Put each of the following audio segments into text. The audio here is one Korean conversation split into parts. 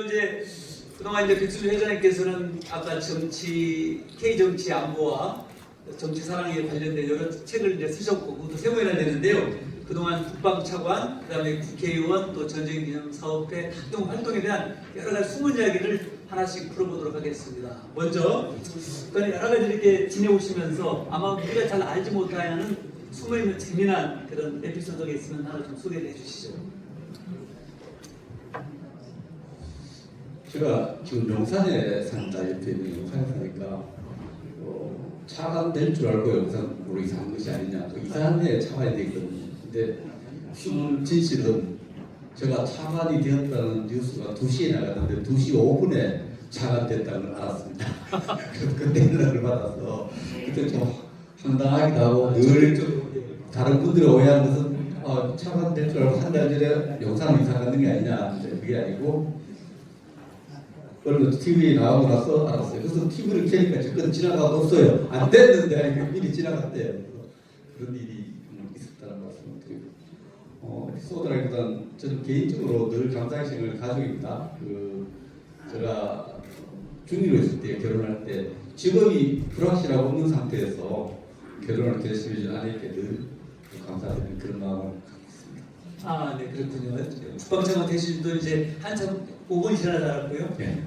이제 그동안 이제 백수주 회장님께서는 아까 K 정치 안보와 정치 사랑에 관련된 여러 책을 이제 쓰셨고 그것도 세 번이나 되는데요. 그동안 국방차관, 그다음에 국회의원, 또 전쟁기념사업회 활동에 대한 여러 가지 숨은 이야기를 하나씩 풀어보도록 하겠습니다. 먼저 여러 가지 이렇게 지내오시면서 아마 우리가 잘 알지 못하는 숨어있는 재미난 그런 에피소드가 있으면 하나 좀 소개해 주시죠. 제가 지금 용산에 산다 옆에 있는 용산에 사니까 차가 될 줄 알고 용산으로 이사한 것이 아니냐, 또 이사한 데 차가 되거든요. 근데 숨은 진실은 제가 차관이 되었다는 뉴스가 2시에 나갔는데 2시 5분에 차관됐다는 걸 알았습니다. 그때 연락을 받아서 그때 좀 황당하기도 하고, 늘 다른 분들이 오해하는 것은 차관 될 줄 알고 한 달 전에 용산으로 이사 가는 게 아니냐. 그게 아니고 얼른 TV에 나오고 나서 알았어요. 그래서 TV를 켜니까 지금 지나가도 없어요. 안 됐는데 미리 지나갔대요. 그런 일이 있었다는 말씀을 드리고, 에피소드라기보다는 저는 개인적으로 늘 감사의 시간을 가족입니다. 제가 중위로 있을 때, 결혼할 때 직업이 불확실하고 없는 상태에서 결혼을 결심해 준 아내에게 늘 감사드리는 그런 마음을 갖고 있습니다. 아, 네, 그렇군요. 국방장관 되시도 이제 한참 5분 지나가고요. 네.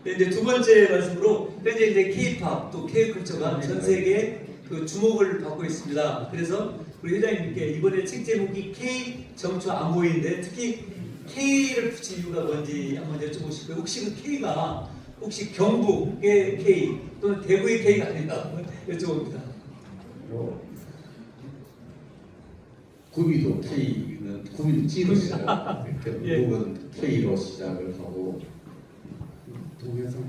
네, 이제 두 번째 말씀으로 현재 이제 K-팝 또 K-컬처가 전 세계 그 주목을 받고 있습니다. 그래서 우리 회장님께 이번에 책 제목이 K 정치 안보인데 특히 K를 붙인 이유가 뭔지 한번 여쭤보시고요. 혹시 그 K가 혹시 경북의 K 또는 대구의 K가 아닌가 여쭤봅니다. 구미도 K는 구미는 G로 시작, 경북은 K로 시작을 하고 동해상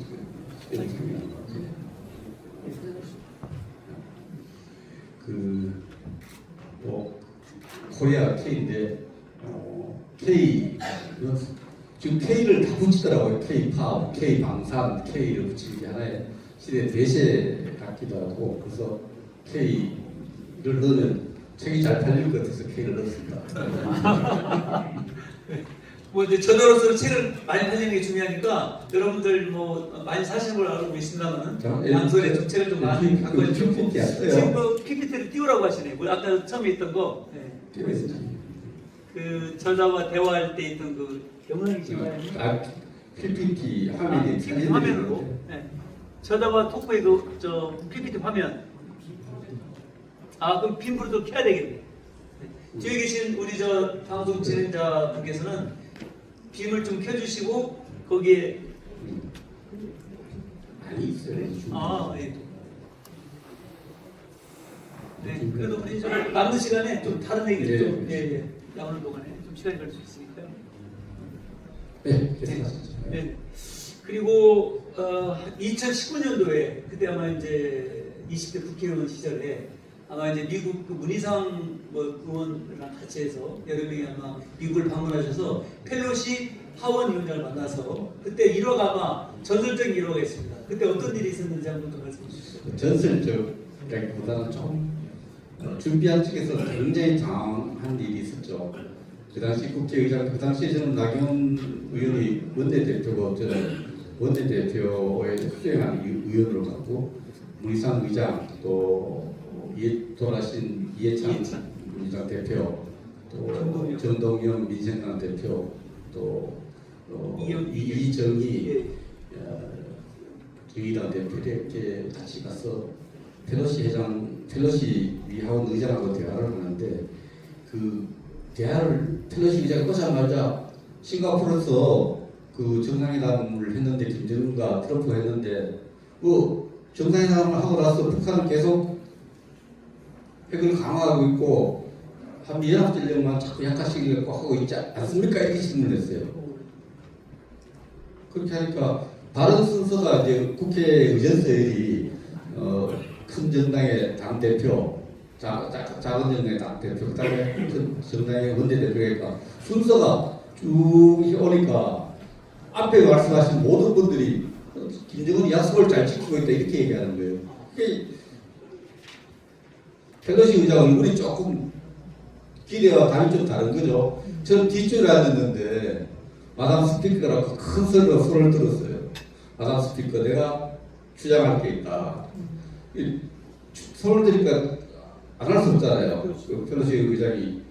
코리아 K인데 K 지금 K를 다 붙이더라고요. K-팝, K-방산, K를 붙이는 게 하나의 시대 대세 같기도 하고, 그래서 K를 넣으면 책이 잘 팔릴 것 같아서 K를 넣었습니다. 뭐 이제 저자로서 책을 많이 팔리는 게 중요하니까 여러분들 뭐 많이 사시는 걸 알고 있습니다만 양손에 좀 책을 좀 많이 갖고 있고 지금 그 PPT를 띄우라고 하시네요. 아까 처음에 있던 거 그 저자와 대화할 때 있던 그 영상이신가요? PPT 화면이 PPT 화면으로 저자와 토크의 저 PPT 화면. 아, 그럼 빈불도 켜야 되겠네. 뒤에 계신 우리 저 방송 진행자 분께서는 빔을 좀 켜주시고 거기에 많이 있어요. 아, 예. 네, 그래도 우리 좀 남는 시간에 좀 다른 얘기를 좀 나오는 동안에 좀 시간이 갈 수 있으니까요. 네. 그리고 2019년도에 그때 아마 이제 20대 국회의원 시절에 아마 이제 미국 그 문희상 의원이랑 같이 해서 여러 명이 아마 미국을 방문하셔서 펠로시 하원 위원장을 만나서 그때 1호가 아마 전설적인 1호가 있습니다. 그때 어떤 일이 있었는지 한번 좀 말씀해 주시죠. 전설적이라기보다는 좀 준비한 측에서 굉장히 당한 일이 있었죠. 그 당시 국회의장, 그 당시에 저는 나경원 의원이 원내대표고 저는 원내대표에 수행하는 의원으로 갔고, 문희상 의장, 또 돌아가신 이해찬 민주당 대표, 또 정동영 민생당 대표, 또 이정희 정의당 대표 이렇게 같이 가서 펠로시 위하원 의장하고 대화를 하는데, 그 대화를 펠로시 의장이 오자마자 싱가포르에서 그 정상회담을 했는데, 김정은과 트럼프가 했는데 정상회담을 하고 나서 북한은 계속 핵을 강화하고 있고 한미연합전력만 자꾸 약화시키려고 하고 있지 않습니까? 이렇게 질문했어요. 그렇게 하니까 다른 순서가 이제 국회 의전서열이 큰 정당의 당대표, 작은 정당의 당대표, 그 다음에 큰 정당의 원내대표가 순서가 쭉 오니까 앞에 말씀하신 모든 분들이 김정은이 약속을 잘 지키고 있다 이렇게 얘기하는 거예요. 펠로시 의장 얼굴이 조금 기대와 감이 좀 다른 거죠. 저는 뒷줄에 앉았는데 마담 스피커라고 큰 소리로 손을 들었어요. 마담 스피커, 내가 주장할 게 있다. 손을 들니까 안 할 수 없잖아요. 그 펠로시 의장이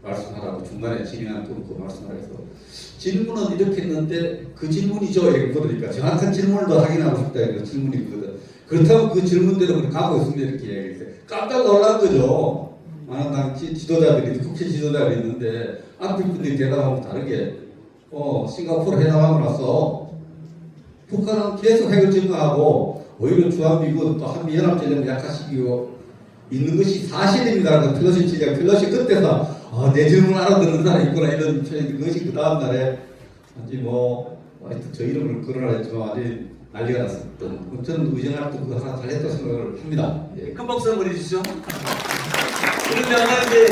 말씀하라고 중간에 진행한 끊고 말씀하래서 질문은 이렇게 했는데 그 질문이죠 이렇게 물으니까 정확한 질문을 더 확인하고 싶다 이런 질문이거든. 그렇다면 그 질문대로 우리 가고 있습니다 이렇게 이야기했어요. 깜짝 놀란 거죠. 많은 당 지도자들이 국회 지도자들이 있는데 앞에 분들이 대답하고 다르게 싱가포르 회담하고 나서 북한은 계속 핵을 증가하고 오히려 주한미군 또 한미연합전력을 약화시키고 있는 것이 사실입니다. 그 펠로시 지장 펠로시 그때서 내 질문 알아듣는 사람이 있구나 이런 것이 그 다음 날에 완전 하여튼 저 이름을 거론하 했지만 완전 난리가 났었던 저는 의정할 때 그거 하나 잘했다고 생각을 합니다. 예. 큰 박수 한번 해주시죠. 그런데 아마 이제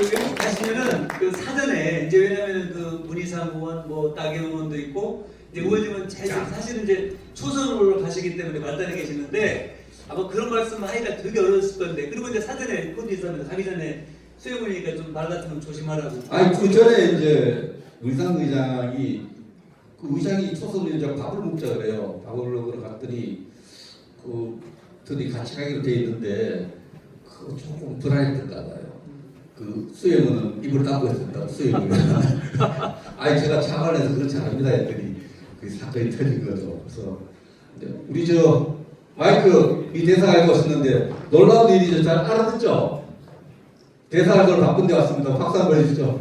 외국 가시면은 그 사전에 이제 왜냐면은 그 문희상 의원 뭐 따개원 의원도 있고 이제 의원님은 사실은 이제 초선으로 가시기 때문에 말단에 계시는데 아마 그런 말씀 하기가 되게 어려웠을 건데 그리고 이제 사전에 그것도 있었는데 가기 전에 수행원이니까 좀 말 같은 건 조심하라고. 아니 그 전에 이제 문희상 의장이 그 의장이 초선 의장 밥을 먹자 그래요. 밥을 먹으러 갔더니 그 둘이 같이 가기로 돼 있는데 그 조금 불안했던가 봐요. 그 수행원은 입을 닫고 있었다고 수행원은. 아니 제가 자발해서 그렇지 않습니다 했더니 그 사건이 터진 거죠. 그래서 우리 마이크 이 대사 알고 왔었는데 놀라운 일이죠. 잘 알아듣죠? 대사 할 걸 바꾼 데 왔습니다. 박수 한번 해주시죠.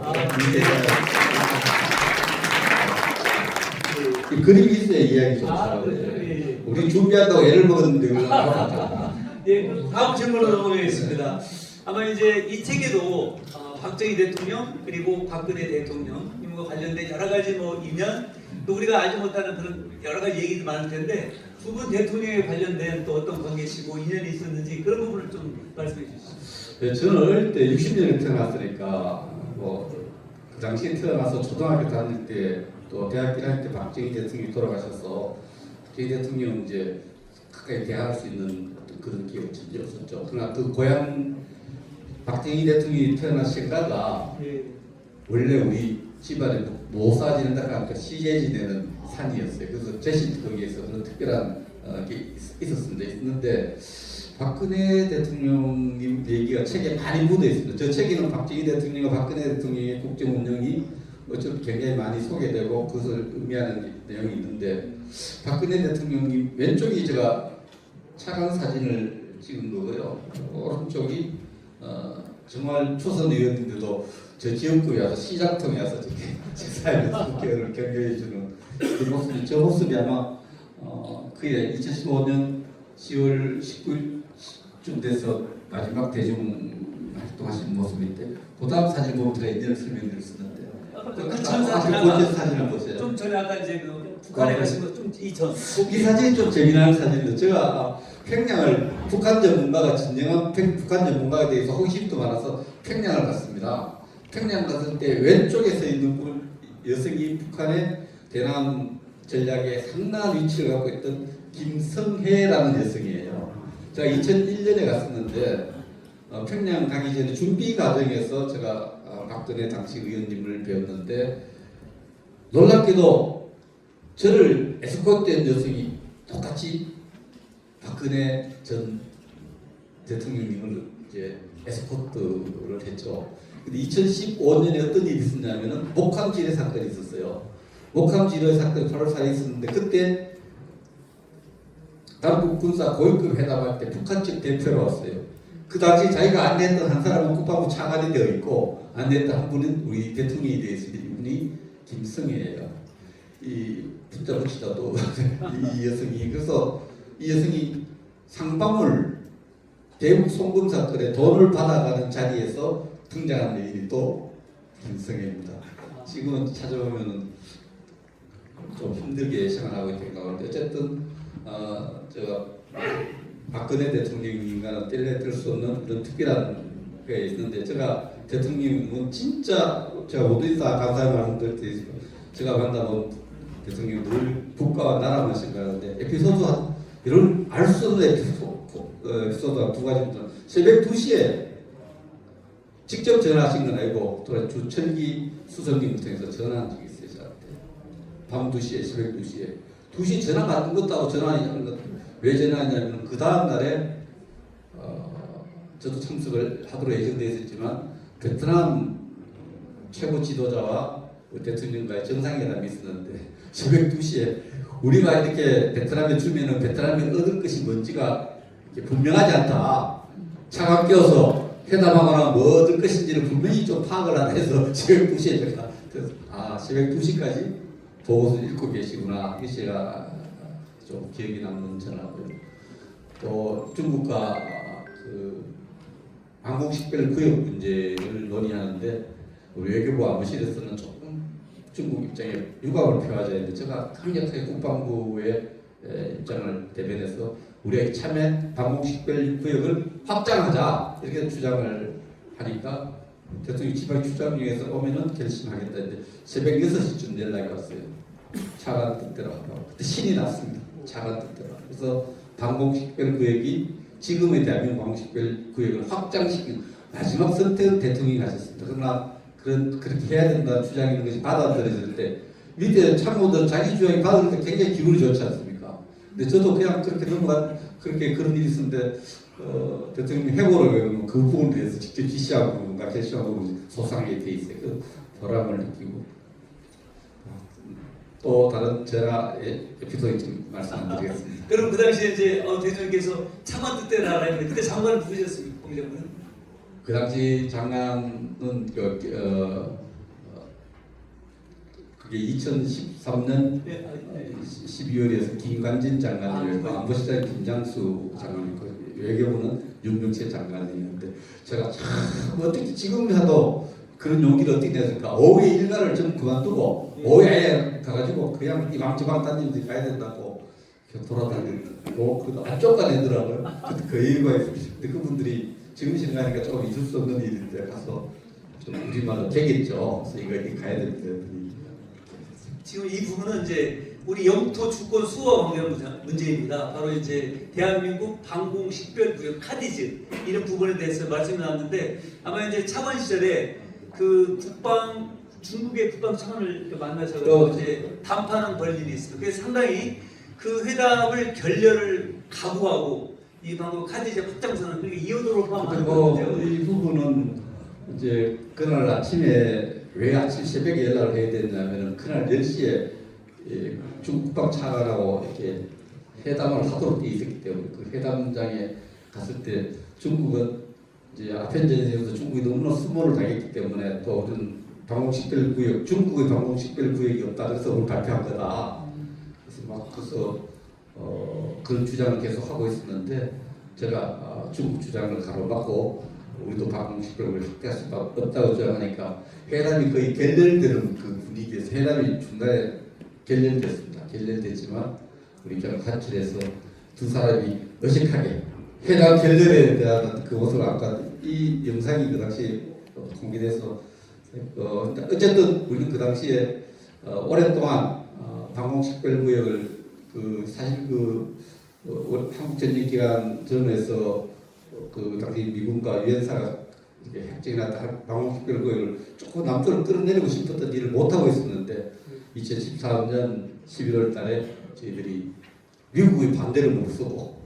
이 그림이 있어야 이야기죠. 예. 우리 준비한다고 애를 먹었는데 예, 다음 질문으로 넘어가겠습니다. 아마 이제 이 책에도 박정희 대통령 그리고 박근혜 대통령 이와 관련된 여러 가지 인연 또 우리가 알지 못하는 그런 여러 가지 얘기도 많을 텐데 두 분 대통령에 관련된 또 어떤 관계시고 인연이 있었는지 그런 부분을 좀 말씀해 주시죠. 네, 저는 어릴 때 60년에 태어났으니까 그 당시에 태어나서 초등학교 다닐 때 또 대학교 다닐 때 박정희 대통령이 돌아가셔서 박정희 대통령 이제 가까이 대화할 수 있는 어떤 그런 기회가 전혀 없었죠. 그러나 그 고향 박정희 대통령이 태어난 생가가 원래 우리 집안에 모사 지낸다가 하니까 시제 지내는 산이었어요. 그래서 제신 거기에서 그런 특별한 게 있었는데 박근혜 대통령님 얘기가 책에 많이 묻어 있습니다. 저 책에는 박정희 대통령과 박근혜 대통령의 국정 운영이 좀 굉장히 많이 소개되고 그것을 의미하는 내용이 있는데 박근혜 대통령님 왼쪽이 제가 차관 사진을 찍은 거고요. 오른쪽이 정말 초선 의원님들도 저 지역구에 와서 시장통에 와서 제 삶에서 국회의원을 경영해주는 그 모습이 저 모습이 아마 그해 2015년 10월 19일쯤 돼서 마지막 대중 활동하신 모습인데 그 다음 사진 보면 제가 인연을 설명드릴 수 있는데 그 전 사진을 보세요. 좀 전에 아까 이제 그 북한에 가신 거 좀 이전 이 사진이 좀 재미난 사진인데 제가 평양을 북한 전문가가 진정한 북한 전문가에 대해서 호기심도 많아서 평양을 갔습니다. 평양 갔을 때 왼쪽에 서 있는 분 여성이 북한의 대남 전략에 상당한 위치를 갖고 있던 김성혜라는 여성이에요. 제가 2001년에 갔었는데 평양 가기 전에 준비 과정에서 제가 박근혜 당시 의원님을 배웠는데 놀랍게도 저를 에스코트한 여성이 똑같이 박근혜 전 대통령님을 이제 에스코트를 했죠. 근데 2015년에 어떤 일이 있었냐면은 목함 지뢰 사건이 있었어요. 목함 지뢰 사건이 8월 4일에 있었는데 그때 남북 군사 고위급 회담할 때 북한 측 대표로 왔어요. 그 당시 자기가 안내했던 한 사람은 국방부 차관이 되어 있고 안내했던 한 분은 우리 대통령이 되어 있습니다. 이분이 김성애예요. 이 붙자 붙이다도 이 여성이 그래서 이 여성이 상방울 대북 송금 사건에 돈을 받아가는 자리에서 등장한 여인이 또 김성애입니다. 지금은 찾아보면은 좀 힘들게 생활하고 있는 것 같은데 어쨌든 제가 박근혜 대통령님과는 뗄래들 수 없는 그런 특별한 게 있는데 제가 대통령은 진짜 제가 모두에서 감사의 말씀드릴 때 제가 만나본 대통령 늘 국가와 나라만 생각하는데 에피소드 이런 알 수 없는 에피소드가 두 가지입니다. 새벽 2시에 직접 전화하신 건 아니고 또 주철기 수석님을 통해서 전화한 적이 있어요. 저한테 밤 2시에 새벽 2시에 2시 전화 받은 것도 하고 전화하는 것 왜 전화했냐면 그 다음 날에 저도 참석을 하도록 예정되어 있었지만 베트남 최고 지도자와 대통령과의 정상회담이 있었는데 새벽 2시에 우리가 이렇게 베트남에 주면은 베트남에 얻을 것이 뭔지가 이렇게 분명하지 않다. 차가 끼어서 회담하거나 뭐 얻을 것인지를 분명히 좀 파악을 하다 해서 새벽 2시에 제가 새벽 2시까지 보고서를 읽고 계시구나. 이게 제가 좀 기억이 남는 전화고요. 또 중국과 그 항공식별 구역 문제를 논의하는데 우리 외교부 안보실에서는 조금 중국 입장에 유감을 표하자 했는데 제가 강력하게 국방부의 입장을 대변해서 우리가 참여 방공식별구역을 확장하자 이렇게 주장을 하니까 대통령이 지방 출장 중에서 오면은 결심하겠다 했는데 새벽 6시쯤 연락이 왔어요. 차관 뜻대로 하고 그때 신이 났습니다. 차관 뜻대로. 그래서 방공식별구역이 지금의 대한민국 방공식별구역을 확장시킨 마지막 선택은 대통령이 하셨습니다. 그러나 그렇게 해야 된다는 주장이 있는 것이 받아들여질 때 밑에 참모들 자기 주장이 받을 때 굉장히 기분이 좋지 않습니까? 근데 저도 그냥 그렇게 그렇게 그런 일이 있었는데 대통령이 해고를 외우면 그 부분에 대해서 직접 지시하고 뭔가 결심하고 소상하게 돼 있어요. 그 보람을 느끼고 또 다른 제가 에피소드 좀 말씀드리겠습니다. 그럼 그 당시에 이제 대통령께서 차관 뜻대로 하라 했는데 그때 장관은 누구셨습니까? 공장은? 그 당시 장관은 그게 2013년 12월에서 김관진 장관이었고 안보실장 김장수 장관이었고 외교부는 윤병채 장관이었는데 제가 참 어떻게 지금 해도 그런 용기를 어떻게 냈을까? 오후에 일가를 좀 그만두고 오후에 아예 가가지고 그냥 이방지방 다니면서 가야 된다고 돌아다니고 그래도 안 쫓아내더라고요. 그때 그 이유가 있습니다. 근데 그분들이 지금 생각하니까 조금 잊을 수 없는 일인데 가서 좀 우리말로 되겠죠. 그래서 이거 이렇게 가야 되는데 지금 이 부분은 이제 우리 영토 주권 수호와 관계하는 문제입니다. 바로 이제 대한민국 방공식별구역 카디즈 이런 부분에 대해서 말씀이 나왔는데 아마 이제 차관 시절에 그 중국의 국방 차관을 만나셔서 이제 담판한 벌일이 있습니다. 그래서 상당히 그 회담을 결렬을 각오하고 이 방금 카디즈 확장선을 그렇게 이어도록 포함하는 건데요. 이 부분은 이제 그날 아침에 왜 아침 새벽에 연락을 해야 됐냐면은 그날 10시에 중국 국방 차관하고 이렇게 회담을 하도록 돼 있었기 때문에 그 회담장에 갔을 때 중국은 이제 아편전에서 중국이 너무나 수모를 당했기 때문에 또 우리는 방공식별구역 중국의 방공식별구역이 없다 그래서 그걸 발표한 거다. 그래서 그런 주장을 계속 하고 있었는데 제가 중국 주장을 가로막고 우리도 방공식별구역을 확대할 수 없다고 주장하니까 회담이 거의 결렬되는 그 분위기에서 회담이 중간에 결렬됐습니다. 결렬됐지만 우리 입장을 관철해서 두 사람이 어색하게 회담 결렬에 대한 그 모습을 아까 이 영상이 그 당시에 공개돼서 어쨌든 우리는 그 당시에 오랫동안 방공식별구역을 사실 한국전쟁기간 전에서 그 당시 미군과 유엔사가 핵쟁이나 방공식별구역을 조금 남쪽으로 끌어내리고 싶었던 일을 못하고 있었는데 2014년 11월 달에 저희들이 미국의 반대를 무릅쓰고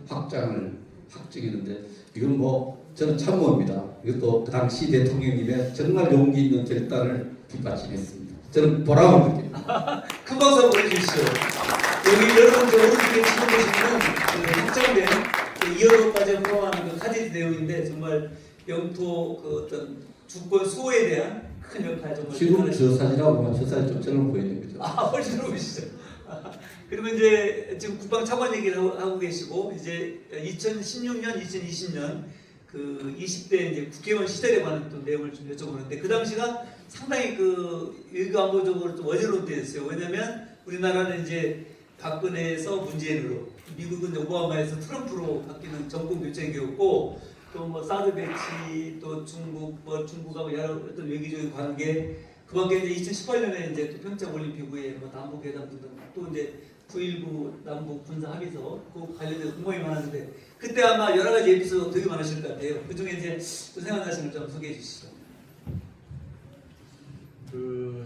확정했는데 이건 저는 참모입니다. 이것도 그 당시 대통령님의 정말 용기 있는 결단을 뒷받침했습니다. 저는 보람을 느낍니다. 큰 박수 한번 보내주시죠. 여기 여러분 오른쪽에 지금 보시면 확정된 2월호까지 포함하는 그 카디즈 내용인데 정말 영토 그 어떤 주권 수호에 대한 큰 역할 정말 지금 저 사진하고 보면 저 사진 좀 젊어 보이는 거죠. 훨씬 젊으시죠. 그리고 이제 지금 국방 차관 얘기를 하고 계시고 이제 2016년, 2020년 그 20대 이제 국회의원 시절에 관한 또 내용을 좀 여쭤보는데 그 당시가 상당히 그 외교 안보적으로 좀 어지러운 때였어요. 왜냐하면 우리나라는 이제 박근혜에서 문재인으로 미국은 이제 오바마에서 트럼프로 바뀌는 정권 교체기였고 또 뭐 사드 배치 또 중국하고 여러 어떤 외교적인 관계 그밖에 이제 2018년에 이제 또 평창 올림픽 후에 뭐 남북 회담 등등 또 이제 9.19 남북 군사 합의서 그 관련해서 궁금이 많았는데 그때 아마 여러 가지 에피소드 되게 많으실 것 같아요. 그 중에 이제 또 생각나시는 걸 좀 소개해 주시죠. 그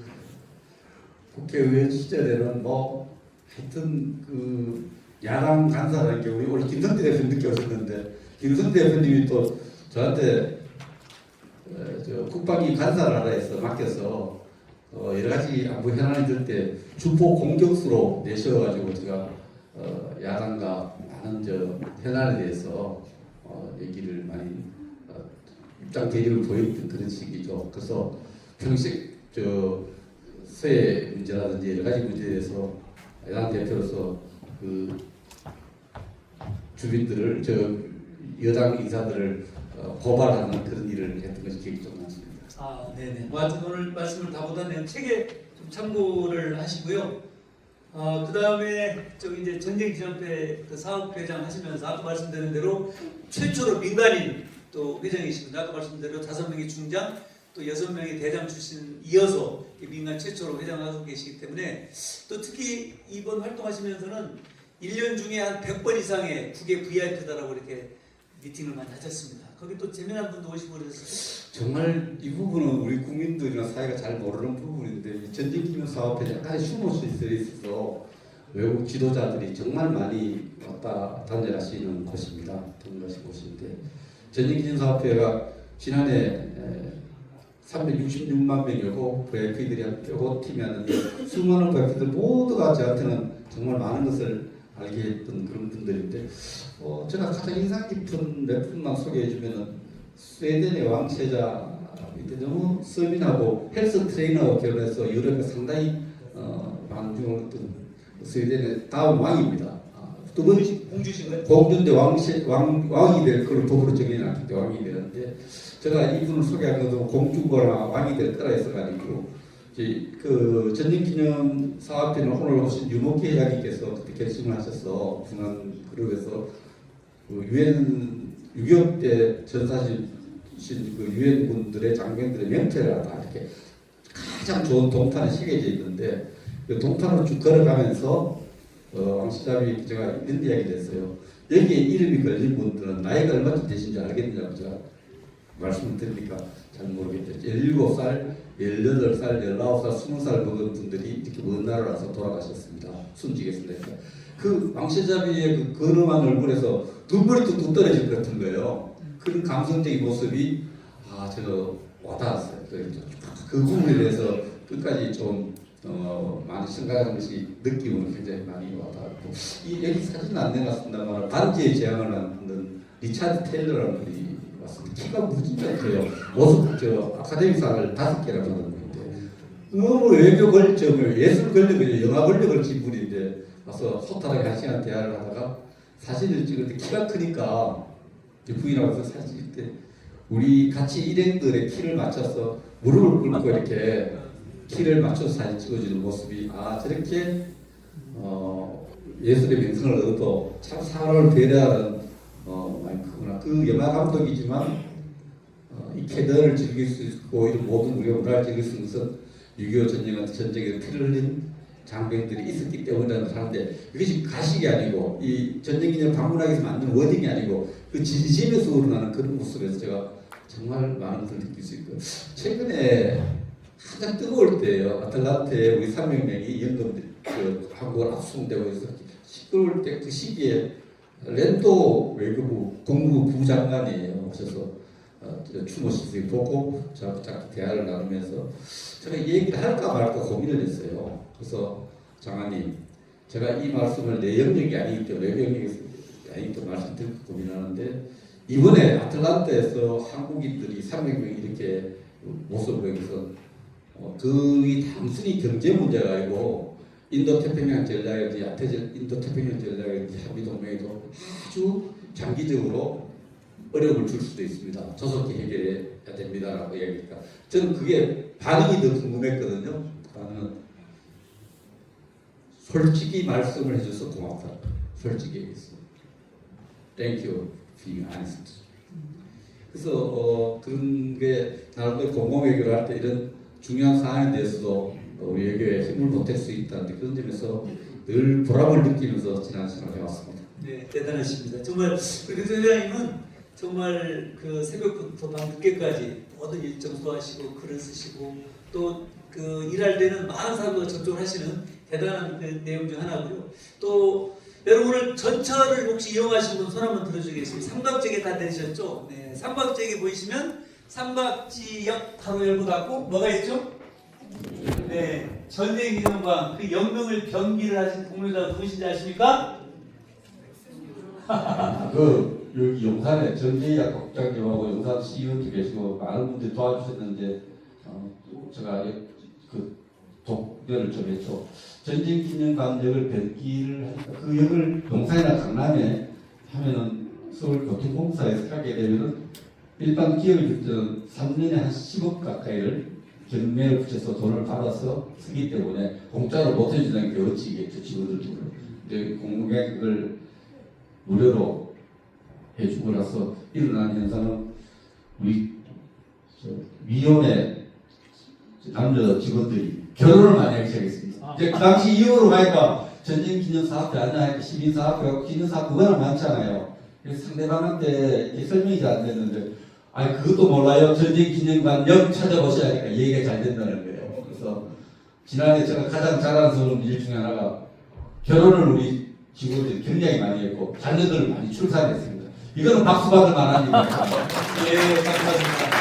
국회의원 시절에는 뭐 하여튼 그 야당 간사라는 게 우리 원래 김성태 대표님 느꼈었는데 김성태 대표님이 또 저한테 저 국방위 간사를 하라 해서 맡겨서 여러 가지 안보 현안이 들 때 주포 공격수로 내셔가지고 제가 야당과 많은 저 현안에 대해서 얘기를 많이 입장 대립을 보였던 그런 시기죠. 그래서 평생 저 서해 문제라든지 여러 가지 문제에 대해서 야당 대표로서 그 주민들을 저 여당 인사들을 고발하는 그런 일을 했던 것이 기억이 좀 나습니다. 아, 네네. 뭐 하여튼 오늘 말씀을 다 못하네요. 책에 좀 참고를 하시고요. 그 다음에 저기 이제 전쟁기념회 그 사업회장 하시면서 아까 말씀드린 대로 최초로 민간인 또 회장이시고 아까 말씀드린 대로 5명의 중장 또 6명의 대장 출신 이어서 민간 최초로 회장하고 계시기 때문에 또 특히 이번 활동하시면서는 1년 중에 한 100번 이상의 국외 VIP다라고 이렇게 미팅을 많이 하셨습니다. 거기 또 재미난 분도 오시고 그래서 정말 이 부분은 우리 국민들이나 사회가 잘 모르는 부분인데 이 전쟁기념사업에 약간의 숨어서 있어서 외국 지도자들이 정말 많이 왔다 단절하시는 곳입니다. 동일하신 곳인데 전쟁기념사업회가 지난해 366만 명이고 VIP들이 한 105팀이 하는데 수많은 VIP들 모두가 저한테는 정말 많은 것을 알게 했던 그런 분들인데 제가 가장 인상 깊은 몇 분만 소개해 주면은 스웨덴의 왕세자 너무 서민하고 헬스 트레이너하고 결혼해서 유럽에 상당히 반중을 했던 스웨덴의 다음 왕입니다. 두 번 공주신가요? 공주인데 왕이 될 그걸 법으로 정해놨기 때문에 왕이 되는데 제가 이분을 소개한 것도 공주거나 왕이 될 거라 해서가지고 그 전쟁기념 사업회는 오늘 오신 유목기 회장님께서 그때 결심을 하셔서 중앙 그룹에서 그 유엔 6.25 때 전사신 그 유엔 군들의 장병들의 명패를 다 이렇게 가장 좋은 동탄에 새겨져 있는데 그 동탄으로 쭉 걸어가면서 왕시잡이 제가 이런 이야기를 했어요. 여기에 이름이 걸린 분들은 나이가 얼마쯤 되신지 알겠느냐고 제가 말씀을 드리니까 잘 모르겠죠. 17살, 18살, 19살, 20살 먹은 분들이 이렇게 먼 나라로 와서 돌아가셨습니다. 숨지겠습니다. 그 왕시잡이의 그 근엄한 얼굴에서 눈물이 뚝뚝 떨어질 것 같은 거예요. 그런 감성적인 모습이 제가 와닿았어요. 그 부분에 대해서 끝까지 좀 많이 생각하는 것이 느낌으로 굉장히 많이 와닿았고 여기 사진 안 내놨습니다만 반지의 제왕을 만든 리차드 테일러라는 분이 왔습니다. 키가 무진장 커요. 모습 아카데미상을 5개나 받은 분인데 너무 외교 권력을 예술 권력을 영화 권력을 진 분인데 와서 소탈하게 1시간 대화를 하다가 사진을 찍을 때 키가 크니까 부인하고서 사진 찍을 때 우리 같이 일행들의 키를 맞춰서 무릎을 꿇고 이렇게 키를 맞춰서 사진 찍어주는 모습이 저렇게 예술의 명성을 얻어도 참 사람을 배려하는 많이 크구나. 그 영화 감독이지만 이 캐더를 즐길 수 있고 이런 모든 우리가 문화를 즐길 수 있는 것은 6.25 전쟁 전쟁에 피를 흘린 장병들이 있었기 때문이라는 하는데 이것이 가식이 아니고 이 전쟁기념 방문하기 위해서 만든 워딩이 아니고 그 진심에서 우러나는 그런 모습에서 제가 정말 많은 것을 느낄 수 있고 최근에 가장 뜨거울 때예요. 아틀란트에 우리 300명이 연금들이 한국을 압송되고 있어서 시끄러울 때 그 시기에 랜도 외교부 국무부 부장관이에요. 오셔서 추모 시술을 보고 저하고 대화를 나누면서 제가 이 얘기를 할까 말까 고민을 했어요. 그래서 장관님, 제가 이 말씀을 내 영역이 아니기 때문에 외교 영역이 아니기 때문에 말씀드리고 고민하는데 이번에 아틀란타에서 한국인들이 300명이 이렇게 모습을 보여서 그이 단순히 경제 문제가 아니고 인도태평양 전략이든지 인도태평양 전략이든지 한미동맹에도 아주 장기적으로 어려움을 줄 수도 있습니다. 조속히 해결해야 됩니다라고 얘기하니까 저는 그게 반응이 더 궁금했거든요. 반응은 솔직히 말씀을 해줘서 고맙다. 솔직히 얘기했어. Thank you for being honest. 그래서 그런 게 나름대로 공공외교를 할 때 이런 중요한 사안에 대해서도 우리 외교에 힘을 보탤 수 있다는 그런 점에서 늘 보람을 느끼면서 지난 생활을 해왔습니다. 네, 대단하십니다. 정말 우리 교수장님은 정말 그 새벽부터 밤 늦게까지 모든 일정 소화하시고 글을 쓰시고 또 그 일할 때는 많은 사람과 접촉을 하시는 대단한 내용 중 하나고요. 또 여러분 오늘 전철을 혹시 이용하신 분 손 한번 들어주겠습니다. 삼각지게 다 내리셨죠? 네, 삼각지게 보이시면 삼각지역 바로 열고 닫고 뭐가 있죠? 네, 전쟁기념관 그 영명을 병기를 하신 동료자가 누구신지 아십니까? 그 여기 용산에 전재희학 국장님하고 용산 CEO도 계시고 많은 분들이 도와주셨는데 제가 그 독려를 좀 했죠. 전쟁기념관 역을 변기를 하니까 그 역을 용산이나 강남에 하면은 서울교통공사에서 하게 되면은 일반 기업이 그때는 3년에 한 10억 가까이를 경매를 붙여서 돈을 받아서 쓰기 때문에 공짜로 못 해준다는 게 어찌겠죠 직원들도. 근데 공공에 그걸 무료로 해주고 나서 일어난 현상은 우리 위원회 남자 직원들이 결혼을 많이 하기 시작했습니다. 그 당시 이후로 보니까 전쟁기념사업회 아니야 시민사업회 기념사업 그거는 많잖아요. 그래서 상대방한테 설명이 잘 안 됐는데 아니 그것도 몰라요. 전쟁기념관 역 찾아보셔야 하니까 얘기가 잘 된다는 거예요. 그래서 지난해 제가 가장 자랑스러운 일 중에 하나가 결혼을 우리 직원들이 굉장히 많이 했고 자녀들을 많이 출산했습니다. 이거는 박수 받을 만한 일입니다. 네, 감사합니다.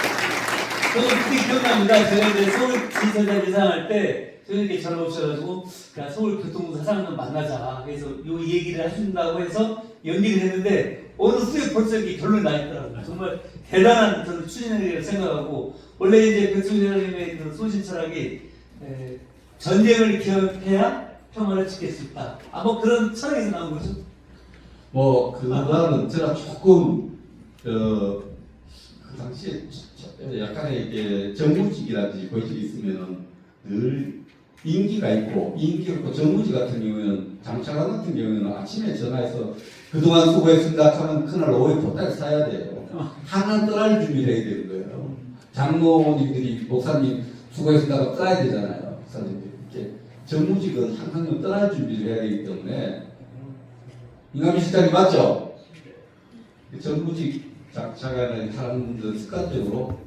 저는 그게 기억납니다. 제가 이제 서울 지사장 예상할 때 저녁에 전화 오셔가지고 그냥 서울교통부 사장님 만나자. 그래서 요 얘기를 하신다고 해서 연기를 했는데 어느 수에 벌써 이게 결론이 나 있더라고요. 정말 대단한 저는 추진력이라고 생각하고 원래 이제 백승재님의 그 소신 철학이 전쟁을 기억해야 평화를 지킬 수 있다. 뭐 그런 철학에서 나온 거죠. 그거는 제가 조금 그 당시에 약간의 이게 정무직이라든지 고직이 있으면은 늘 인기가 있고 정무직 같은 경우에는 장차관 같은 경우에는 아침에 전화해서 그동안 수고했습니다 하면 그날 오후에 보따리 사야 돼요. 하나 떠날 준비를 해야 되는 거예요. 장로님들이 목사님 수고했습니다 떠나야 되잖아요. 목사님들 이렇게 정무직은 항상 떠날 준비를 해야 되기 때문에 임강민 실장님 맞죠? 정부직 장차관을 하는 분들은 습관적으로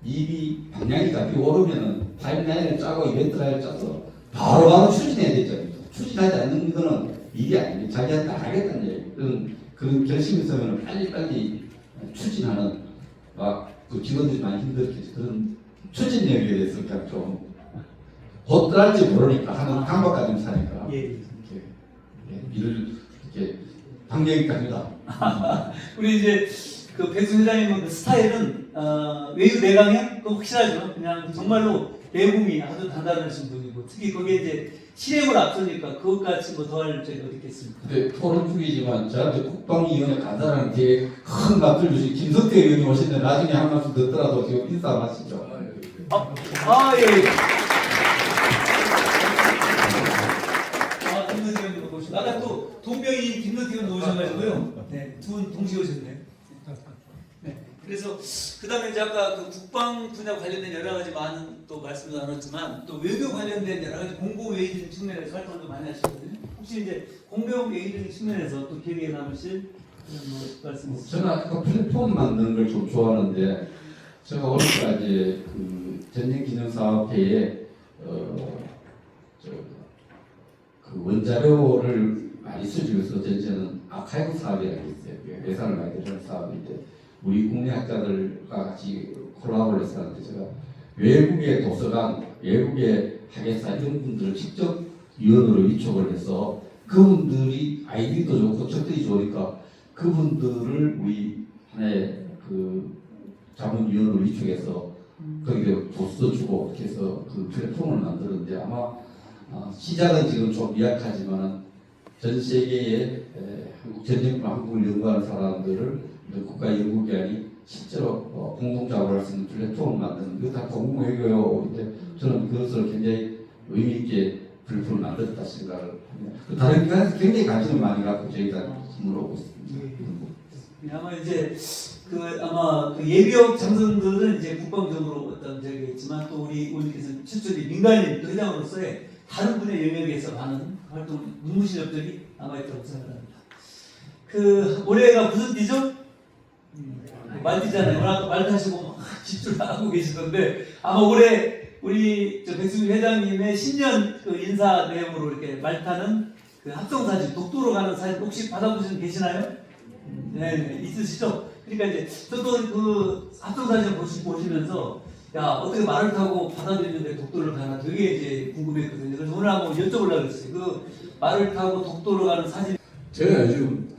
입이 방향이 잡히 오르면은 타임라인을 짜고 이벤트라인을 짜서 바로바로 추진해야 되죠. 추진하지 않는 거는 일이 아닙니다. 자기한테 안 하겠다는 얘기. 그런 결심이 있으면 빨리빨리 추진하는 그 직원들이 많이 힘들겠죠. 그런 추진력에 대해서 그냥 좀 곧 떠날지 모르니까 하는 방법까지 좀 사니까 이렇게 일을 이렇게 방향이 갑니다. 우리 이제 그 백승 회장님은 그 스타일은 외유 내강형 그 확실하죠. 그냥 정말로 내공이 아주 단단하신 분이고 특히 거기에 이제 실행을 앞서니까 그것같이 뭐 더할 점이 어디 있겠습니까? 근데 토론 중이지만 저한테 국방위원회 간사라는 되게 큰 값을 주신 김석태 의원님 오시는데 나중에 한 말씀 듣더라도 지금 인사 안 하시죠? 예. 김노태 의원님 오시고 아까 또 동명이 김노태 의원 오셔가지고요. 네, 두 분 동시에 오셨네요. 네, 그래서 그 다음에 이제 아까 그 국방 분야 관련된 여러 가지 많은 또 말씀을 나눴지만 또 외교 관련된 여러 가지 공공외교적인 측면에서 활동도 많이 하시거든요. 혹시 이제 공공외교적인 측면에서 또 기억에 남으실 뭐 말씀 있으세요? 저는 아까 플랫폼 만드는 걸 좀 좋아하는데 제가 오늘까지 그 전쟁기념사업회에 그 원자료를 많이 수집해서 전체는 아카이브 사업이라는 게 있어요. 예산을 많이 들여는 사업인데 우리 국내 학자들과 같이 콜라보를 해서 하는데 제가 외국의 도서관, 외국의 학예사 이런 분들을 직접 위원으로 위촉을 해서 그분들이 아이디어도 좋고 적들이 좋으니까 그분들을 우리 하나의 그 자문위원으로 위촉해서 거기에 도수도 주고 이렇게 해서 그 플랫폼을 만드는데 아마 시작은 지금 좀 미약하지만 전 세계의 전쟁과 한국을 연구하는 사람들을 국가연구기관이 실제로 공동작업을 할 수 있는 플랫폼을 만드는 게 다 공공외교인데 저는 그것을 굉장히 의미있게 플랫폼을 만들었다 생각을 합니다. 다른 기관에서 굉장히 관심을 많이 갖고 저희가 물어보고 있습니다. 아마 이제 아마 예비역 장성들은 이제 국방적으로 어떤 저기가 있지만 또 우리 의원님께서 실제로 민간인 또 회장으로서의 다른 분의 영역에서 많은 활동, 눈물 실력들이 남아있다고 생각합니다. 올해가 무슨 띠죠? 말띠잖아요. 아까 말타시고 막 집중을 하고 계시던데 아마 올해 우리 백승규 회장님의 신년 인사 내용으로 이렇게 말타는 합성 사진, 독도로 가는 사진 혹시 받아보신 계시나요? 네, 있으시죠? 그러니까 이제 저도 합성 사진 보시면서 야 어떻게 말을 타고 받아들이는데 독도를 가나 되게 이제 궁금했거든요. 그래서 오늘 한번 여쭤보려고 했어요. 말을 타고 독도로 가는 사진. 제가 요즘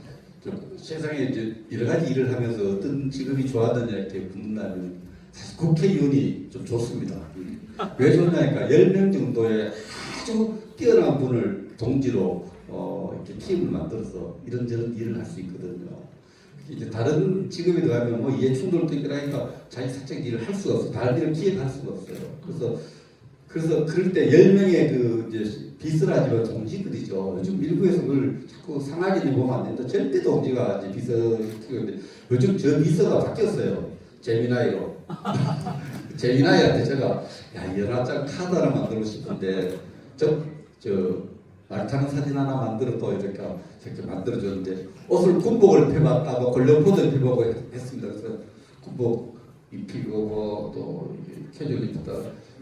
세상에 이제 여러 가지 일을 하면서 어떤 직업이 좋아하느냐 이렇게 묻는다면 사실 국회의원이 좀 좋습니다. 왜 좋냐니까 10명 정도의 아주 뛰어난 분을 동지로 이렇게 팀을 만들어서 이런저런 일을 할 수 있거든요. 이제 다른 직업에 들어가면 뭐 이해 충돌도 있으니까 자기 사적 일을 할 수가 없어요. 다른 일을 기획할 수가 없어요. 그래서 그럴 때 10명의 이제 비서라지만 동지들이죠. 요즘 일부에서 그걸 자꾸 상하게 보면 안 된다. 절대 동지가 이제 비서인데 요즘 저 비서가 바뀌었어요. 재미나이로. 재미나이한테 제가 야 연하장 카드 하나 만들고 싶은데 저 말 타는 사진 하나 만들어도 이렇게 만들어줬는데 옷을 군복을 펴봤다고 권력포도 펴보고 했습니다. 그래서 군복 입히고 또 캐주얼 입었다.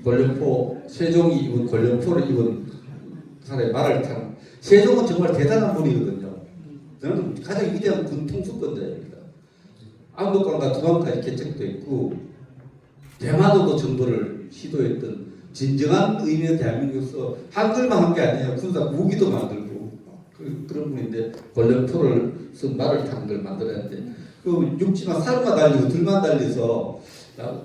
권력포 세종이 입은 권력포를 입은 사람의 말을 타는 세종은 정말 대단한 분이거든요. 저는 가장 위대한 군 통수권자입니다. 압록강과 두강까지 개척도 했고 대마도도 정도를 시도했던 진정한 의미의 대한민국에서 한글만 한 게 아니에요. 군사 무기도 만들고 그런 분인데 권력포를 쓴 말을 타는 걸 만들었는데 육지만 사람만 달리고 들만 달려서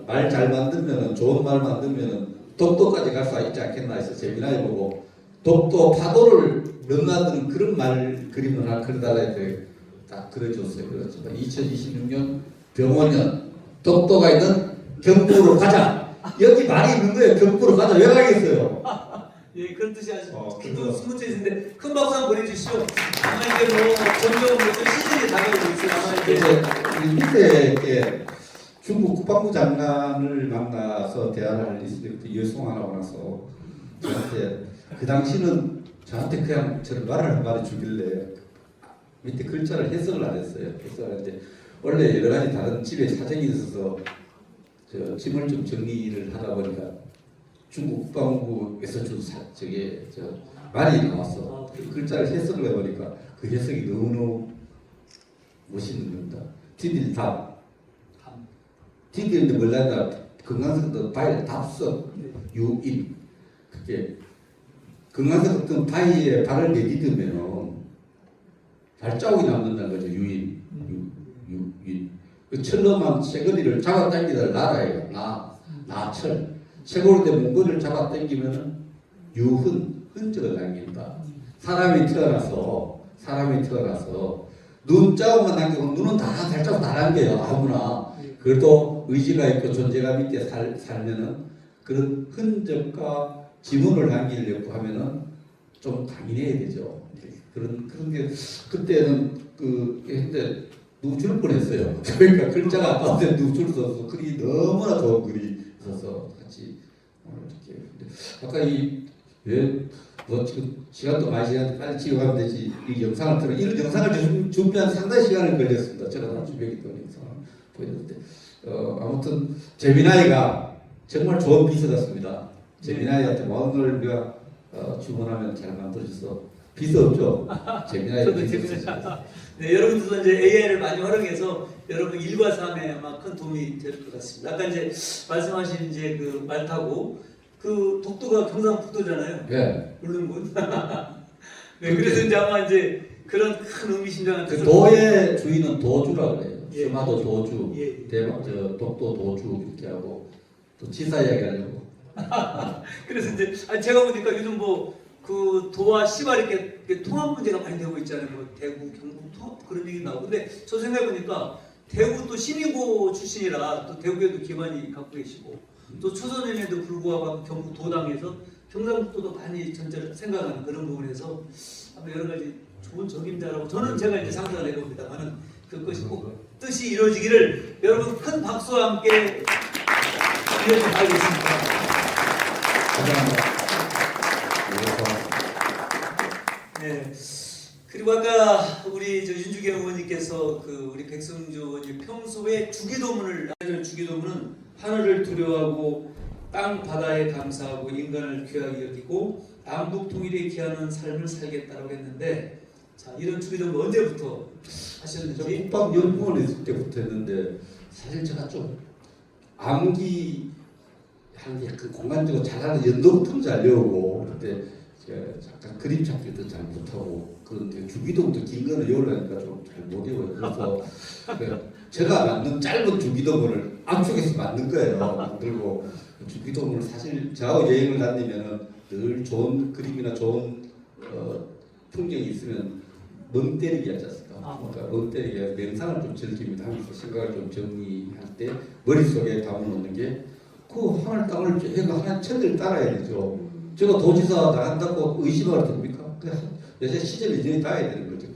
말 잘 만들면 좋은 말 만들면 독도까지 갈 수 있지 않겠나 해서 재미나게 보고 독도 파도를 넘나드는 그런 말 그림을 하나 그려달라 했더니 딱 그려줬어요. 그래서 2026년 병원년 독도가 있는 경부로 가자. 여기 말이 있는 거예요. 경부로 가자. 왜 가겠어요? 예, 그런 뜻이 아주 기도 숨어져 있는데 큰 박수 한번 보내주시오. 아마 이제 뭐 점점 시즌이 다가오고 있어요. 아마 이제 우리 밑에 이렇게 중국 국방부 장관을 만나서 대화를 할 일이 여송하라고 나서 저한테 그 당시는 저한테 그냥 저를 말을 한 마디 주길래 밑에 글자를 해석을 안 했어요. 해석을 했는데 원래 여러 가지 다른 집에 사정이 있어서 짐을 좀 정리를 하다 보니까 중국 국방부에서 준 말이 나왔어. 그 글자를 해석을 해보니까 그 해석이 너무너무 멋있는 겁니다. 디딜답. 디딜인데 몰랐나 금강석도 바위 답석 유인. 그게 금강석 어떤 바위에 발을 내딛으면 발자국이 남는다는 거죠. 유인. 유인. 그 철로만 쇠거리를 잡아당기다 나라예요. 나철. 쇠고리 된 문고리를 잡아당기면은 유흔, 흔적을 남긴다. 사람이 태어나서 눈자국만 남기고 눈은 다 발자국 다 남겨요. 아무나. 그래도 의지가 있고 존재감 있게 살면은 그런 흔적과 지문을 남기려고 하면은 좀 강인해야 되죠. 그런 게 그때는 근데 누줄 뻔했어요. 그러니까 글자가 아까운데 누줄 써서 글이 너무나 좋은 글이 있어서 같이 이렇게 아까 지금 시간도 많이 시간 빨리 지어가면 되지 이 영상을 틀어 이런 영상을 준비한 상당히 시간을 걸렸습니다. 제가 다 준비했던 영상을 보였는데 아무튼 재미나이가 정말 좋은 비서 같습니다. 재미나이한테 오늘 우리가 주문하면 잘 만들어줘서 비서 없죠? 재미나이 네, 여러분들도 이제 AI를 많이 활용해서 여러분 일과 삶에 아마 큰 도움이 될 것 같습니다. 아까 이제 말씀하신 이제 말 타고 독도가 경상북도잖아요. 네. 울릉군. 네, 그래서 이제 아마 이제 그런 큰 의미심장한 뜻을 도의 주인은 도주라고 그래요. 예. 수마도 도주, 예. 독도 도주 이렇게 하고 또 지사 이야기하려고. 그래서 이제 제가 보니까 요즘 도와 시가 이렇게 통합 문제가 많이 되고 있잖아요. 대구, 경북 통합 그런 얘기 나오고. 근데 저 생각해보니까 대구 또 시민고 출신이라 또 대구에도 기반이 갖고 계시고 또 초선임에도 불구하고 경북 도당에서 경상북도도 많이 전제를 생각하는 그런 부분에서 아마 여러 가지 좋은 적임자라고 제가 이제 상상을 해봅니다만은 그것이 꼭 뜻이 이루어지기를 여러분 큰 박수와 함께 이어서 바라겠습니다. 감사합니다. 네. 그리고 아까 우리 윤주경 의원님께서 우리 백성주 의원님 평소에 주기도문을 주기도문은 하늘을 두려워하고 땅 바다에 감사하고 인간을 귀하게 여기고 남북 통일에 기하는 삶을 살겠다고 했는데 자 이런 주기도문 언제부터 하셨는지? 국방 연구원 있을 때부터 했는데 사실 제가 좀 암기 하는 게 약간 공간적으로 잘하는 연도부터 잘 외우고 그때 제가 잠깐 그림 잡기도 잘 못하고 그런데 주기도문도 긴 거는 외우려니까 좀 잘 못 외워요. 그래서 제가 만든 짧은 주기도문을 압축해서 만든 거예요. 만들고 주기도문을 사실 저하고 여행을 다니면은 늘 좋은 그림이나 좋은 풍경이 있으면 멍 때리기 하지 않습니까? 그러니까 멍 때리기 명상을 좀 즐깁니다. 하면서 생각을 좀 정리할 때 머릿속에 담아놓는 게 그 하늘 땅을 해가 하나의 천리를 따라야 되죠. 제가 도지사 나간다고 의심을 됩니까? 요새 시절 이전에 따라야 되는 거죠.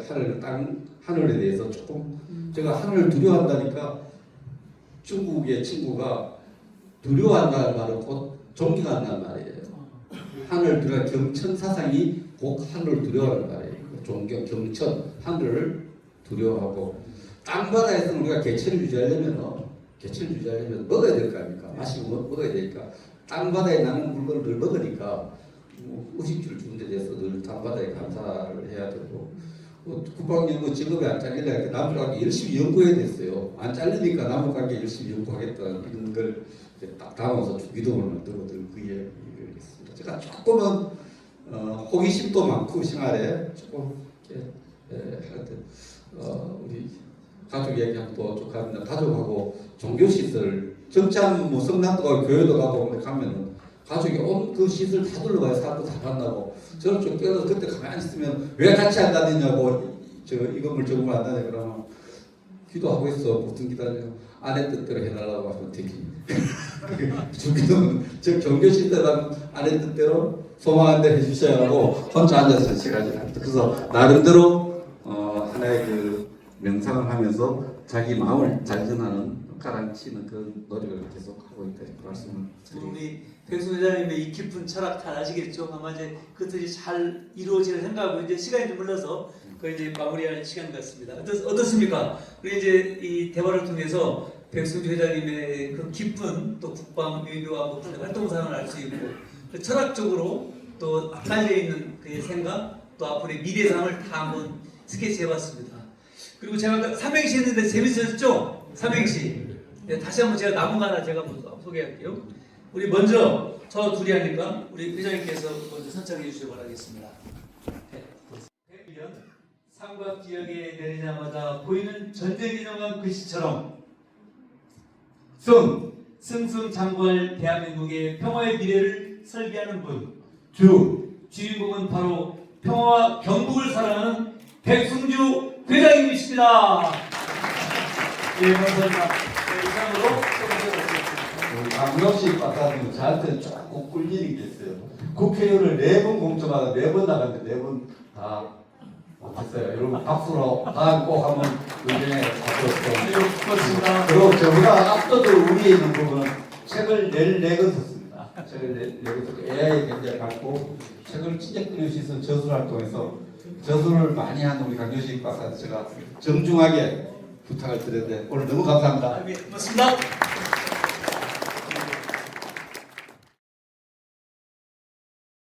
하늘 땅 하늘에 대해서 조금 제가 하늘을 두려워한다니까 중국의 친구가 두려워한다는 말은 곧 존경한다는 말이에요. 하늘 두려워 경천 사상이 곧 하늘을 두려워하는 말이에요. 존경 경천 하늘을 두려워하고 땅바다에서 우리가 개체를 유지하려면 먹어야 될 거 아닙니까? 마시고 먹어야 되니까 땅바다에 나는 물건을 늘 먹으니까 의식주를 주는 데 대해서 늘 땅바다에 감사를 해야 되고 국방연구 직업이 안 잘리려니까 남북관계 열심히 연구해야 됐어요. 안 잘리니까 남북관계 열심히 연구하겠다는 이런 걸 딱 담아서 주기도문을 만들고 늘 그 이야기를 했습니다. 제가 조금은 호기심도 많고 생활에 조금 하여튼 우리 가족 얘기하면 또 조카입니다. 가족하고 종교시설 정치하면 뭐 성당도 가고 교회도 가고 가면은 가족이 온 그 시설 다 둘러가요. 사람도 다 만나고 저는 좀 깨어서 그때 가만히 있으면 왜 같이 안 다니냐고 이 건물 저 건물 안 다니냐 그러면 기도하고 있어. 무슨 기도하냐 아내 뜻대로 해달라고 하시면 되기 주기도는 저 종교시설은 아내 뜻대로 소망한 대로 해주셔야 하고 혼자 앉아서 시간을 합니다. 그래서 나름대로 하나의 그 명상을 하면서 자기 마음을 잘 전하는 가라앉히는 그 노력을 계속 하고 있다 이렇게 말씀을 드립니다. 우리 백승 회장님의 이 깊은 철학 잘 아시겠죠? 아마 이제 그들이 잘 이루어질 생각하고 이제 시간이 좀 흘러서 그 이제 마무리할 시간 같습니다. 어떻습니까? 우리 이제 이 대화를 통해서 백승주 회장님의 그 깊은 또 국방 외교와 활동상을 알 수 있고 그 철학적으로 또 깔려 있는 그의 생각 또 앞으로의 미래상을 다 한번 스케치해봤습니다. 그리고 제가 아까 삼행시 했는데 재밌었죠? 삼행시. 네, 다시 한번 제가 남은 거 하나 제가 소개할게요. 우리 먼저 저 둘이 하니까 우리 회장님께서 먼저 선창해 주시기 바라겠습니다. 네. 100년 삼각지역에 내리자마자 보이는 전쟁이 일어난 글씨처럼 승승장구할 대한민국의 평화의 미래를 설계하는 분 주인공은 바로 평화와 경북을 사랑하는 백승주 회장님이십니다. 예, 감사합니다. 네, 이상으로 강력시 박사님은 저한테 조금 꿀리는 게 있어요. 국회의원을 4번 공천하다 4번 나갔는데 4번 다 못했어요. 여러분 박수로 다음 꼭 한번 의견에 박수 고맙습니다. 그리고 저보다 압도적으로 위에 있는 부분은 책을 내건 썼습니다. 책을 내건 썼고 AI에 굉장히 갖고 책을 진짜 끊임없이 쓴 저술 활동에서 저술을 많이 한 우리 강효식 박사한테 제가 정중하게 부탁을 드렸는데 오늘 너무 감사합니다. 고맙습니다.